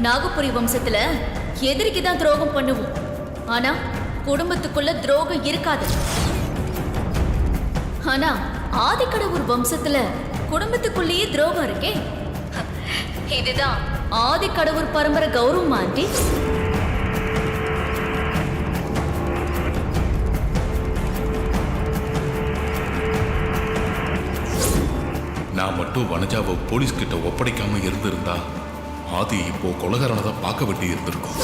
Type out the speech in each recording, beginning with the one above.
நாகபுரி வம்சத்துல எதிரிக்கு தான் துரோகம் பண்ணுவோம், ஆனா குடும்பத்துக்குள்ள துரோகம் இருக்காது. ஆனா ஆதிக்கடவுர் வம்சத்துல குடும்பத்துக்குள்ளேயே துரோகம் இருக்கே. இதுதான் ஆதிக்கடவுர் பரம்பரை கௌரவம் ஆண்டி. நான் மட்டும் வனஜாவை போலீஸ் கிட்ட ஒப்படைக்காம இருந்திருந்தா ஆதி இப்போ கொலகாரனை தான் பார்க்க வேண்டி இருந்திருக்கும்.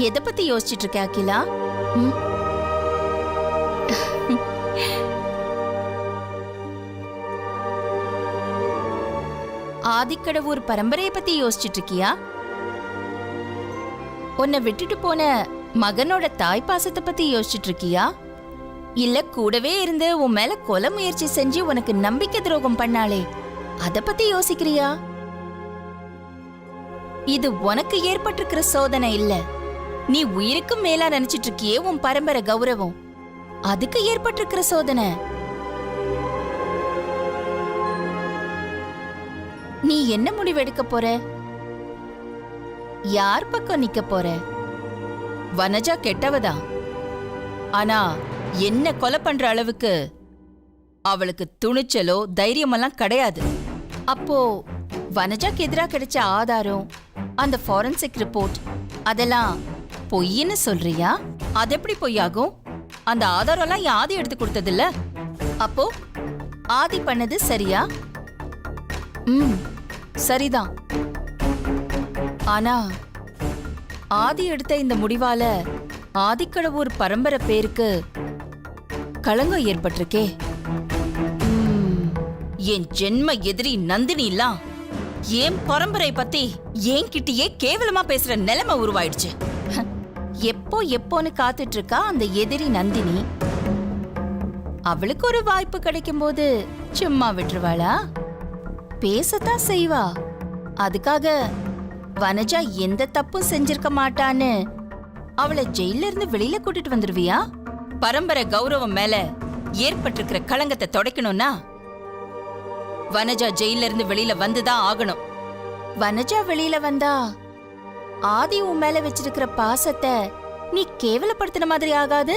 எதை பத்தி யோசிச்சுட்டு இருக்க அகிலா? ஆதிக்கடவுர் பரம்பரையை பத்தி யோசிச்சுட்டு இருக்கியா? உன்னை விட்டுட்டு போன மகனோட தாய் பாசத்தை பத்தி யோசிச்சுட்டு இருக்கியா? இல்ல கூடவே இருந்து உன் மேல கொலை முயற்சி செஞ்சு உனக்கு நம்பிக்கை துரோகம் பண்ணாளே அத பத்தி யோசிக்கிறியா? இது உனக்கு ஏற்பட்டிருக்கிற சோதனை இல்ல, நீ உயிருக்கு மேலா நினைச்சிட்டு இருக்கியே உன் பரம்பரை கௌரவம், அதுக்கு ஏற்பட்டிருக்கிற சோதனை. நீ என்ன முடிவெடுக்க போற? யார் பக்கம் நிக்க போற? வனஜா கெட்டவதா, ஆனா என்ன கொலை பண்ற அளவுக்கு அவளுக்கு துணிச்சலோ தைரியமெல்லாம் கிடையாது. அப்போ வனஜாக்கு எதிராக கிடைச்ச ஆதாரம், அந்த ஃபாரன்சிக் ரிப்போர்ட் அதெல்லாம் பொய்ன்னு சொல்றியா? அது எப்படி பொய்யாகும்? அந்த ஆதாரம்லாம் என் ஆதி எடுத்து கொடுத்ததில்ல. அப்போ ஆதி பண்ணது சரியா? சரிதான். ஆனா ஆதி எடுத்த இந்த முடிவால ஆதிக்கடவுர் பரம்பரை பேருக்கு களங்கம் ஏற்பட்டிருக்கே. என் ஜென்ம எதிரி நந்தினிலாம் என் பரம்பரை பத்தி என்கிட்டயே கேவலமா பேசுற நிலைமை உருவாயிடுச்சு. எப்போன்னு காத்துட்டு இருக்கா அந்த எதிரி நந்தினி. அவளுக்கு ஒரு வாய்ப்பு கிடைக்கும் போது சும்மா விட்டுருவாளா? பேசத்தான் செய்வா. அதுக்காக வனஜா எந்த தப்பும் செஞ்சிருக்க மாட்டான்னு அவளை ஜெயில இருந்து வெளியில கூட்டிட்டு வந்துருவியா? பரம்பரை கௌரவம் மேல ஏற்பட்டிருக்கிற களங்கத்தை தொடைக்கணும்னா வனஜா ஜெயில இருந்து வெளியில வந்துதான் ஆகணும். வனஜா வெளியில வந்தா ஆதி உன் மேல வச்சிருக்கிற பாசத்தை நீ கேவலப்படுத்தின மாதிரி ஆகாது?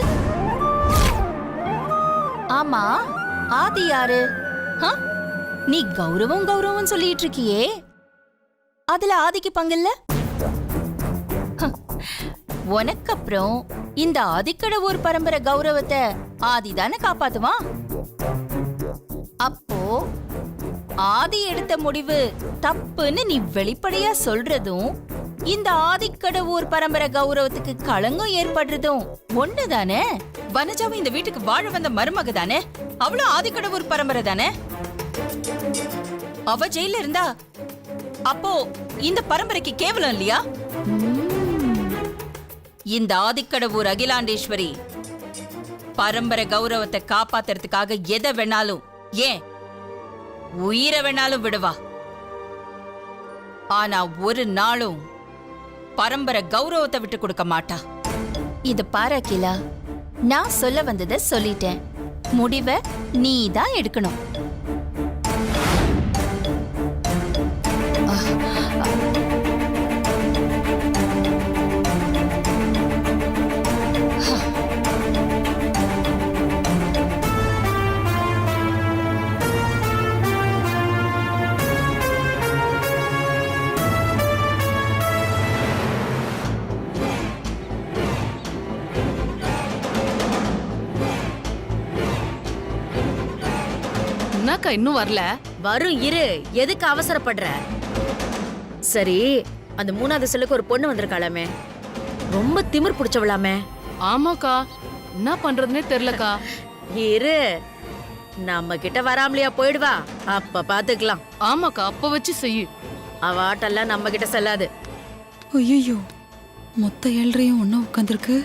ஆமா, ஆதி யாரு? நீ கௌரவம் கௌரவம் சொல்லிட்டு இருக்கியே, அதுல ஆதிக்கு பங்கில்ல? உனக்கு அப்புறம் இந்த ஆதிக்கடவுர் பரம்பரை கௌரவத்தை ஆதிதானே காப்பாத்துவான். அப்போ ஆதி எடுத்த முடிவு தப்புன்னு நீ வெளிப்படையா சொல்றதும் இந்த ஆதிக்கடவுர் பரம்பரை கௌரவத்துக்கு களங்கம் ஏற்படுறதும் ஒண்ணுதானே? வனஜாவும் இந்த வீட்டுக்கு வாழ வந்த மருமக தானே, அவளும் ஆதிக்கடவுர் பரம்பரை தானே. அவ ஜெயில இருந்தா அப்போ இந்த பரம்பரைக்கு கேவலம் இல்லையா? இந்த ஆதிக்கடவுர் அகிலாண்டேஸ்வரி பரம்பரை கௌரவத்தை காப்பாத்துறதுக்காக எதை வேணாலும், ஏன் உயிரை வேணாலும் விடுவா. ஆனா ஒரு நாளும் பரம்பரை கௌரவத்தை விட்டு கொடுக்க மாட்டா. இது பாரு அகிலா, நான் சொல்ல வந்ததை சொல்லிட்டேன். முடிவை நீ தான் எடுக்கணும். என்னக்கா இன்னும் வரல? வரும், இரு. எதுக்கு அவசரப்படுற? சரி, அந்த 3வது செல்லுக்கு ஒரு பொண்ணு வந்திருக்காளாமே, ரொம்ப திமிர் பிடிச்சவளாமே. ஆமாக்கா, என்ன பண்றதுன்னே தெரியலக்கா. இரு, நம்ம கிட்ட வராமலையா போயிடுவா, அப்ப பாத்துக்கலாம். ஆமாக்கா, அப்ப வச்சு செய்யு. அவ ஆட்டெல்லாம் நம்ம கிட்ட செல்லாது. ஐயோ, மொத்த 7 ஒன்னா உட்காந்துருக்கு.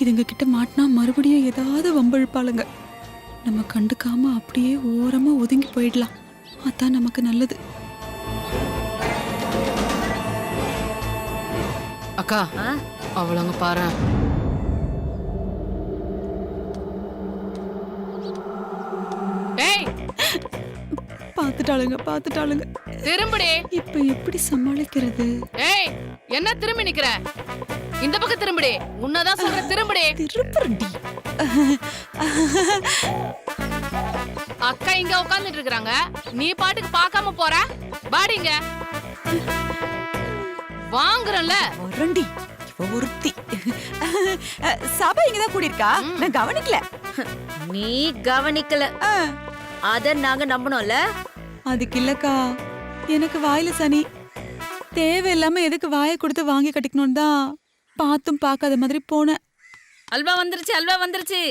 இதுங்க கிட்ட மாட்டினா மறுபடியும் ஏதாவது வம்பழுப்பாளுங்க. நம்ம கண்டுக்காம அப்படியே ஓரமா ஒதுங்கி போயிடலாம், அதான் நமக்கு நல்லது. அக்கா ஆ? அவளங்க பாரு. ஏய் பாத்துட்டாளுங்க திரும்புடி. இப்ப எப்படி சமாளிக்கிறது? ஏய் என்ன திரும்பி நிக்கிற? இந்த பக்கம் திரும்புடி. உன்னதான் சொல்ற, திரும்புடி. திருப்பறண்டி. அக்கா இங்க உட்கார்ந்துட்டு இருக்காங்க, நீ பாட்டுக்கு பார்க்காம போற. பாடிங்க வாங்குறல. வரண்டி இவ ஒருத்தி. சபை இங்கதான் கூடியிருக்கா, நான் கவனிக்கல. நீ கவனிக்கல, அத நாங்க நம்பணும்ல. அதுக்கு இல்லக்கா, எனக்கு வாயில சனி. தேவையில்லாம எதுக்கு வாயை கொடுத்து வாங்கி கட்டிக்கணும்னு தான் பார்த்தும் பார்க்காத மாதிரி போனேன். அல்வா வந்துருச்சு.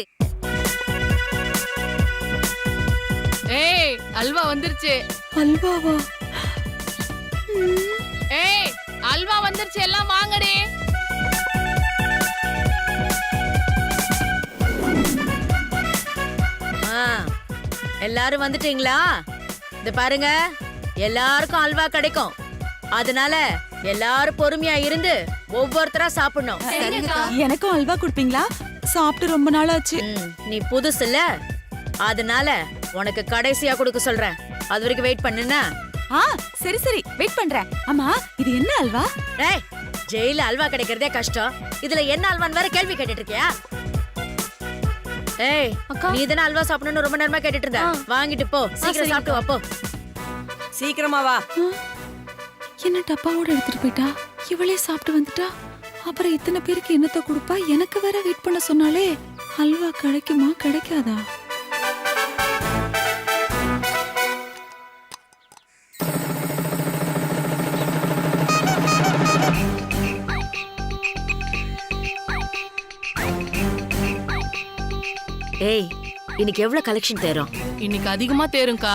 ஏய் அல்வா வந்துருச்சு. அல்வாவா? ஏய் அல்வா வந்துருச்சு, எல்லாம் வாங்கடி. ஆ, எல்லாரும் வந்துட்டீங்களா? இது பாருங்க, எல்லாருக்கும் அல்வா கிடைக்கும். அதனால எல்லாரும் பொறுமையா இருந்து ஒவ்வொருத்தரா சாப்பிடணும். எனக்கும் அல்வா கொடுப்பீங்களா? சாப்பிட்டு ரொம்ப நாள் ஆச்சு. நீ புதுசு இல்ல, அதனால உனக்கு கடைசியா கொடுக்க சொல்றேன். அது வரைக்கும் வெயிட் பண்ணுனா. சரி வெயிட் பண்றேன். அம்மா, இது என்ன அல்வா? ஏய், ஜெயில அல்வா கிடைக்கிறதே கஷ்டம், இதுல என்ன அல்வான்னு வேற கேள்வி கேட்டுட்டு இருக்கியா? ஏய், நீ தானே அல்வா சாப்பிடணும்னு ரொம்ப நேரமா கேட்டுட்டு இருந்த. வாங்கிட்டு போ, சீக்கிரம் சாப்பிட்டு வா போ. சீக்கிரமா வா. என்ன டப்பாவோட எடுத்துட்டு போயிட்டா? இவளே சாப்பிட்டு வந்துட்டா. அப்புறம் இத்தனை பேருக்கு என்னத்த கொடுப்பா? எனக்கு வேற வெயிட் பண்ண சொன்னாலே. அல்வா கிடைக்குமா கிடைக்காதா? ஏய், இன்னைக்கு எவ்வளவு கலெக்ஷன் தேரும்? இன்னைக்கு அதிகமா தேரும்க்கா.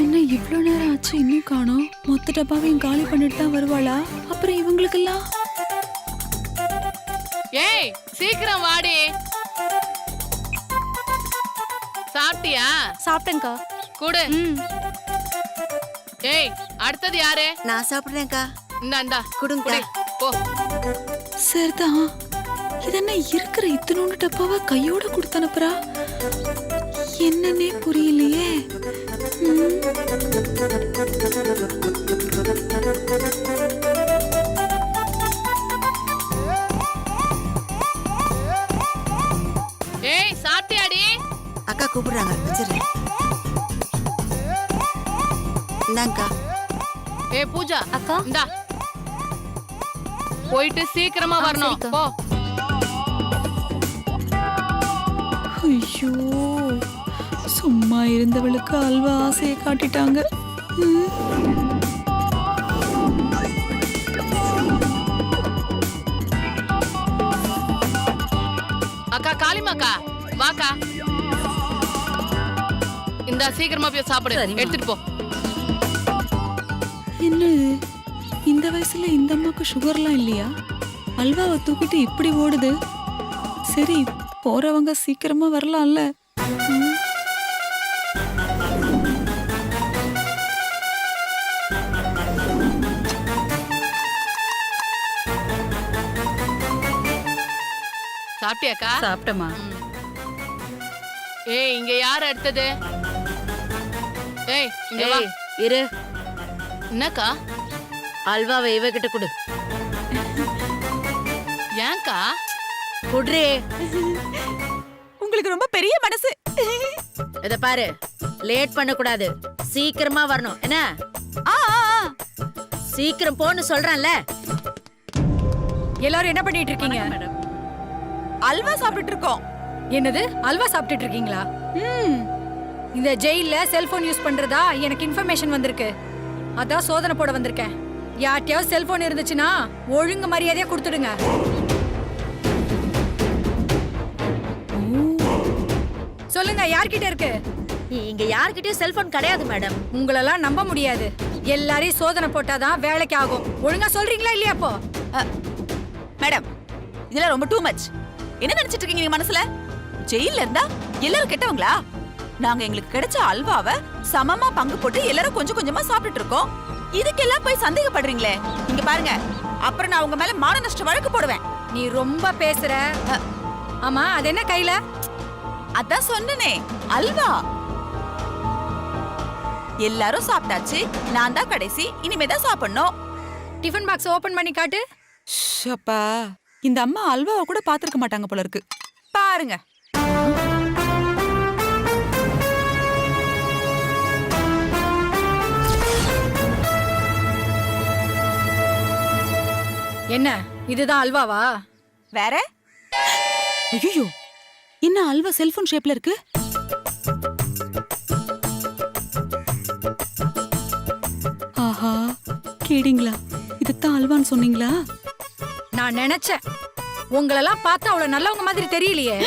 என்ன இவ்ளோ நேரம் ஆச்சு இன்னும் காணோம்? மொத்த டப்பாவையும் காலி பண்ணிட்டு தான் வருவாளா? அப்புறம் இவங்களுக்கெல்லாம்? ஏய் சீக்கிரம் வாடி. சாப்பிட்டியா? சாப்பிட்டேன்க்கா. கூடு. ஏய் அடுத்தது யாரு? நான் சாப்பிடுறேன்க்கா. இந்தா கொடுங்க. போ. சரிதான். இதென்ன இருக்கிற இத்தனோண்டு டப்பாவா கையோட கொடுத்து அனுப்புறா? என்னன்னே புரியலையே. ஏய் சாப்பிட்டியாடி? அக்கா கூப்பிடுறாங்க, வச்சிடுறேன். இந்தாங்கக்கா. ஏய் பூஜா அக்கா, இந்தா போயிட்டு சீக்கிரமா வரணும். போ. ஐயோ, சும்மா இருந்தவளுக்கு அல்வா ஆசையை காட்டிட்டாங்க. அக்கா காளிமாக்கா வாக்கா. இந்த சீக்கிரமா போய் சாப்பிடு, எடுத்துட்டு போ. என்னது, இந்த வயசுல இந்த அம்மாக்கு சுகர்லாம் இல்லையா? அல்வாவை தூக்கிட்டு இப்படி ஓடுது. சரி, போறவங்க சீக்கிரமா வரலாம்ல. சாப்பிட்டியாக்கா? சாப்பிட்டமா. ஏய் இங்க யார் அடுத்தது? ஏய் இங்க வா. இரு, என்னக்கா? அல்வாவை இவகிட்ட கொடு. ஏன்க்கா? குட்ரி. உங்களுக்கு ரொம்ப பெரிய மனசு. இத பாரு, லேட் பண்ண கூடாது, சீக்கிரமா வரணும். என்ன? சீக்கிரம் போன்னு சொல்றேன்ல. எல்லாரும் என்ன பண்ணிட்டு இருக்கீங்க? அல்வா சாப்பிட்டு இருக்கோம். என்னது, அல்வா சாப்பிட்டுட்டு இருக்கீங்களா? இந்த ஜெயில்ல செல்போன் யூஸ் பண்றதா எனக்கு இன்ஃபர்மேஷன் வந்திருக்கு. அதான் சோதனை போட வந்திருக்கேன். யார்கிட்டயாவது செல்போன் இருந்துச்சுன்னா ஒழுங்கு மரியாதையா கொடுத்துடுங்க. சொல்லுங்க, யார்கிட்ட இருக்கு? இங்க யார்கிட்டயும் செல்போன் கிடையாது மேடம். உங்களெல்லாம் நம்ப முடியாது. எல்லாரையும் சோதனை போட்டாதான் வேலைக்கு ஆகும். ஒழுங்கா சொல்றீங்களா இல்லையா? அப்போ மேடம், இதெல்லாம் ரொம்ப டூ மச். என்ன நினைச்சிட்டு இருக்கீங்க நீங்க மனசுல? ஜெயில்ல இருந்தா எல்லாரும் கெட்டவங்களா? நாங்க எங்களுக்கு கிடைச்ச அல்வாவை சமமா பங்கு போட்டு எல்லாரும் கொஞ்சம் கொஞ்சமா சாப்பிட்டுட்டு இருக்கோம். இதுக்கெல்லாம் போய் சந்தேகப்படுறீங்களே? இங்க பாருங்க, அப்புறம் நான் உங்க மேல மான நஷ்ட வழக்கு போடுவேன். நீ ரொம்ப பேசுற. ஆமா, அது என்ன கையில? அதான் சொன்னனே, அல்வா. எல்லாரும் சாப்பிட்டாச்சு, நான் தான் கடைசி. இனிமே தான் சாப்பிடணும். டிஃபன் பாக்ஸ் ஓபன் பண்ணி காட்டு. அப்பா, இந்த அம்மா அல்வாவை கூட பாத்திருக்க மாட்டாங்க போல இருக்கு. பாருங்க. என்ன, இதுதான் அல்வாவா? வேற ஐயோ, என்ன அல்வா செல்போன் ஷேப்ல இருக்கு? ஆஹா, கேடிங்களா? இதுதான் அல்வான்னு சொன்னீங்களா? நான் நினைச்சேன். உங்களெல்லாம் பார்த்தா அவ்வளவு நல்லவங்க மாதிரி தெரியலையே.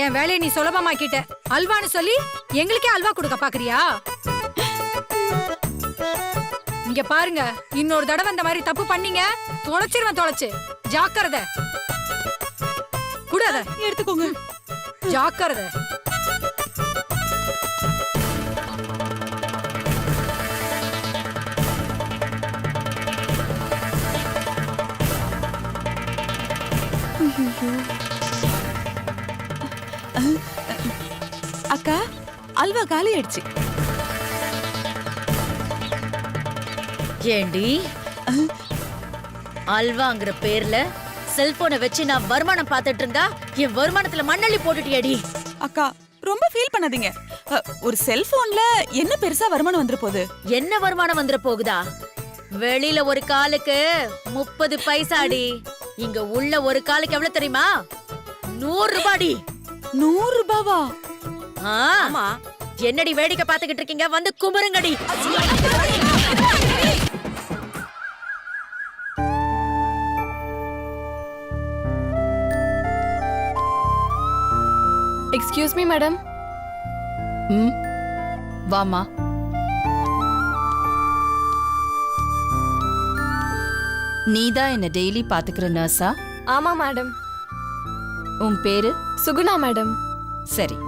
என் வேலையை நீ சுலபமாக்கிட்ட. அல்வான்னு சொல்லி எங்களுக்கே அல்வா கொடுக்க பாக்குறியா? இங்க பாருங்க, இன்னொரு தடவை இந்த மாதிரி தப்பு பண்ணீங்க, தொலைச்சிருவேன். தொலைச்சு ஜாக்கிரதை. கூடாத எடுத்துக்கோங்க. ஜாக்கிரதை. அக்கா, அல்வா காலி ஆயிடுச்சு. ஏண்டி, அல்வாங்கிற பேர்ல செல்போனை வச்சு நான் வருமானம் பார்த்துட்டு இருந்தா என் வருமானத்துல மண்ணள்ளி போட்டுட்டியடி. அக்கா, ரொம்ப ஃபீல் பண்ணாதீங்க. ஒரு செல்போன்ல என்ன பெருசா வருமானம் வந்துற போகுது? என்ன வருமானம் வந்துட போகுதா? வெளியில ஒரு காலுக்கு 30 பைசாடி. இங்க உள்ள ஒரு காலுக்கு எவ்வளவு தெரியுமா? 100 ரூபாடி. 100 ரூபாவா? ஆமா. என்னடி வேடிக்கை பார்த்துக்கிட்டு இருக்கீங்க? வந்து குமுறுங்கடி. Excuse me madam. வாமா. நீதான் என்ன டெய்லி பாத்துக்கிற நர்ஸா? ஆமா மேடம். உன் பேரு? சுகுணா மேடம். சரி.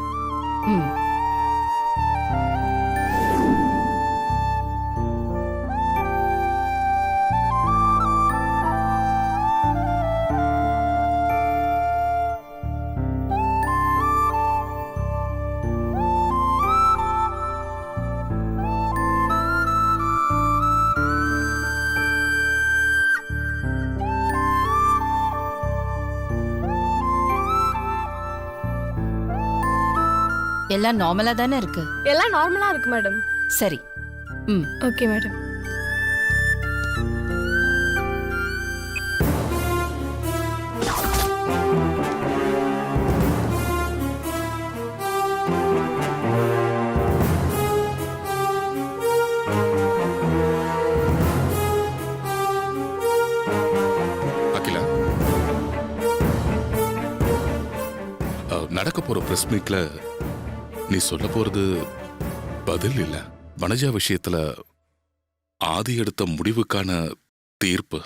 எல்லாம் நார்மலா தானே இருக்கு? எல்லாம் நார்மலா இருக்கு மேடம். சரி. Okay madam. அகிலா, நடக்க போற பிரஸ் மீட்ல நீ சொல்ல போறது பதில் இல்ல. வனஜா விஷயத்துல ஆதி எடுத்த முடிவுக்கான தீர்ப்பு.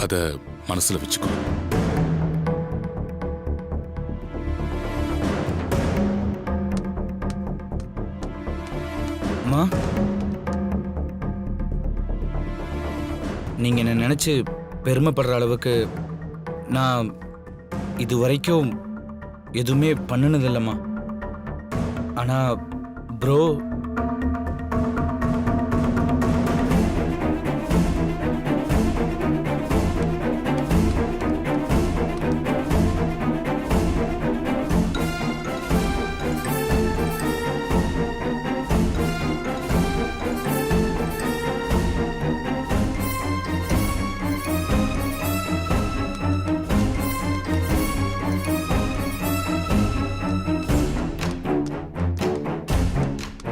அத மனசுல வச்சுக்கோ. அம்மா, நீங்க என்ன நினைச்சு பெருமைப்படுற அளவுக்கு நான் இது வரைக்கும் எதுவுமே பண்ணினதில்லம்மா. ஆனா ப்ரோ,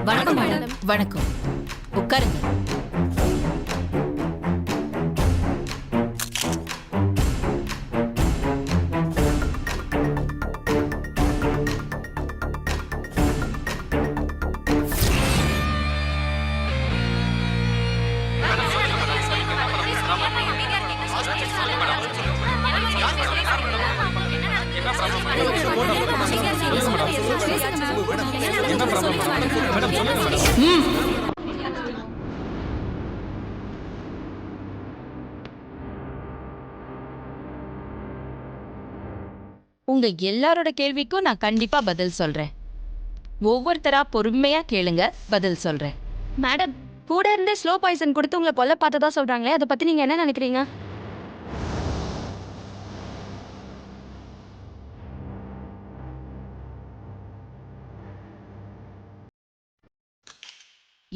வணக்கம் மேடம். வணக்கம். உட்காருங்க. என்ன உங்க எல்லாரோட கேள்விக்கும் நான் கண்டிப்பா பதில் சொல்றேன். ஒவ்வொருத்தரா பொறுமையா கேளுங்க, பதில் சொல்றேன். மேடம், கூட இருந்தே ஸ்லோ பாய்சன் கொடுத்து உங்களை கொல்ல பார்த்ததா சொல்றாங்களே, அதை பத்தி நீங்க என்ன நினைக்கிறீங்க?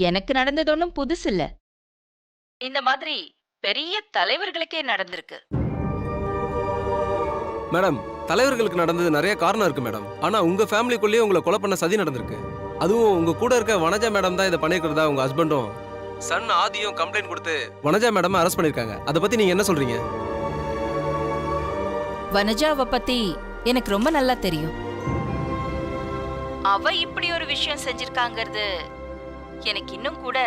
எனக்கு நடந்தது ஒன்றும் புதுசு இல்ல. இந்த மாதிரி பெரிய தலைவர்களுக்கே நடந்திருக்கு. மேடம், தலைவர்களுக்கு நடந்தது நிறைய காரணம் இருக்கு மேடம். ஆனா உங்க ஃபேமிலிக்குள்ளேயே உங்களை கொலை பண்ண சதி நடந்திருக்கு. அதுவும் உங்க கூட இருக்க வனஜா மேடம் தான் இதை பண்ணிக்கிறதா உங்க ஹஸ்பண்டும் சன் ஆதியும் கம்ப்ளைண்ட் கொடுத்து வனஜா மேடம் அரெஸ்ட் பண்ணிருக்காங்க. அதை பத்தி நீங்க என்ன சொல்றீங்க? வனஜாவை பத்தி எனக்கு ரொம்ப நல்லா தெரியும். அவ இப்படி ஒரு விஷயம் செஞ்சிருக்காங்கிறது எனக்கு இன்னும் கூட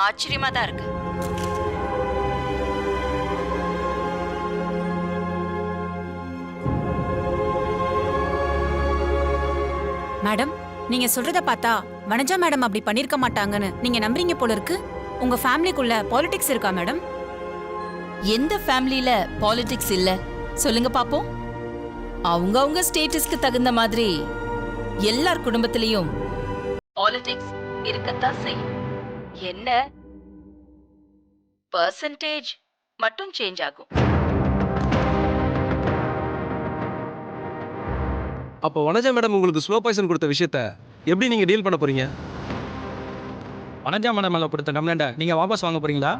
ஆச்சரியமா தான் இருக்கு. மேடம், நீங்க சொல்றத பார்த்தா வனஜா மேடம் அப்படி பண்ணிருக்க மாட்டாங்கன்னு நீங்க நம்புறீங்க போல இருக்கு. உங்க ஃபேமிலிக்குள்ள பாலிடிக்ஸ் இருக்கா மேடம்? எந்த ஃபேமிலியில பாலிடிக்ஸ் இல்ல சொல்லுங்க பாப்போம். அவங்க ஸ்டேட்டஸ்க்கு தகுந்த மாதிரி எல்லார் குடும்பத்திலையும் பாலிடிக்ஸ் இருக்கத்தான் செய்யும். என்ன பர்சன்டேஜ் மட்டும் சேஞ்ச் ஆகும். அப்போ வனஜா மேடம் உங்களுக்கு ஸ்லோ பாய்சன் கொடுத்த விஷயத்த எப்படி நீங்க டீல் பண்ண போறீங்க? வனஜா மேடம் மேல கொடுத்த கம்ப்ளைண்ட்டை நீங்க வாபஸ் வாங்க போறீங்களா?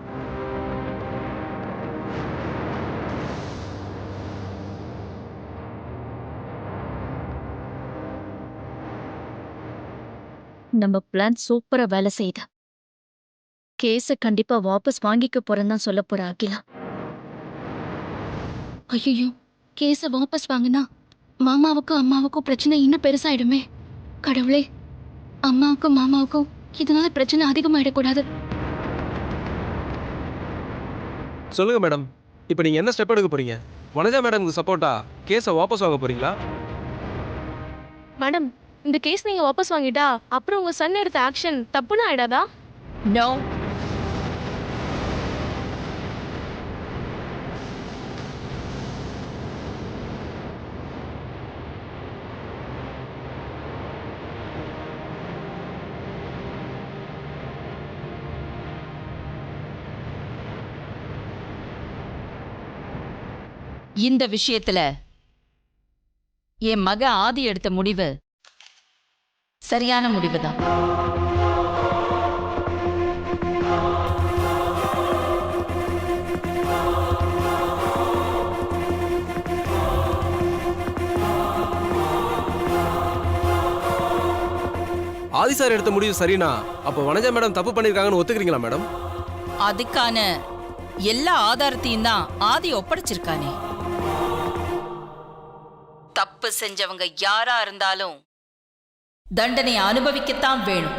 நம்ம பிளான் சூப்பரா வேலை செய்யுது. கேஸ கண்டிப்பா வாபஸ் வாங்கிக்க போறேன்னு தான் சொல்ல போற அகிலா. ஐயோ, கேஸ வாபஸ் வாங்கினா மாமாவுக்கும் அம்மாவுக்கும் பிரச்சனை இன்னும் பெருசாயிடுமே. கடவுளே, அம்மாவுக்கும் மாமாவுக்கும் இதனால பிரச்சனை அதிகமாயிடக்கூடாது. சொல்லுங்க மேடம், இப்போ நீங்க என்ன ஸ்டெப் எடுக்க போறீங்க? வனஜா மேடம்க்கு சப்போர்ட்டா கேஸை வாபஸ் வாங்க போறீங்களா? மேடம், இந்த கேஸ் நீங்க வாபஸ் வாங்கிட்டா அப்புறம் உங்க சன் எடுத்த ஆக்ஷன் தப்புன்னு ஆயிடாதா? நோ. இந்த விஷயத்துல என் மக ஆதி எடுத்த முடிவு சரியான முடிவுதான். ஆதி சார் எடுத்த முடிவு சரினா அப்போ வனஜா மேடம் தப்பு பண்ணிருக்காங்கன்னு ஒத்துக்கிறீங்களா மேடம்? அதுக்கான எல்லா ஆதாரத்தையும் தான் ஆதி ஒப்படைச்சிருக்கானே. தப்பு செஞ்சவங்க யாரா இருந்தாலும் தண்டனை அனுபவிக்கத்தான் வேணும்.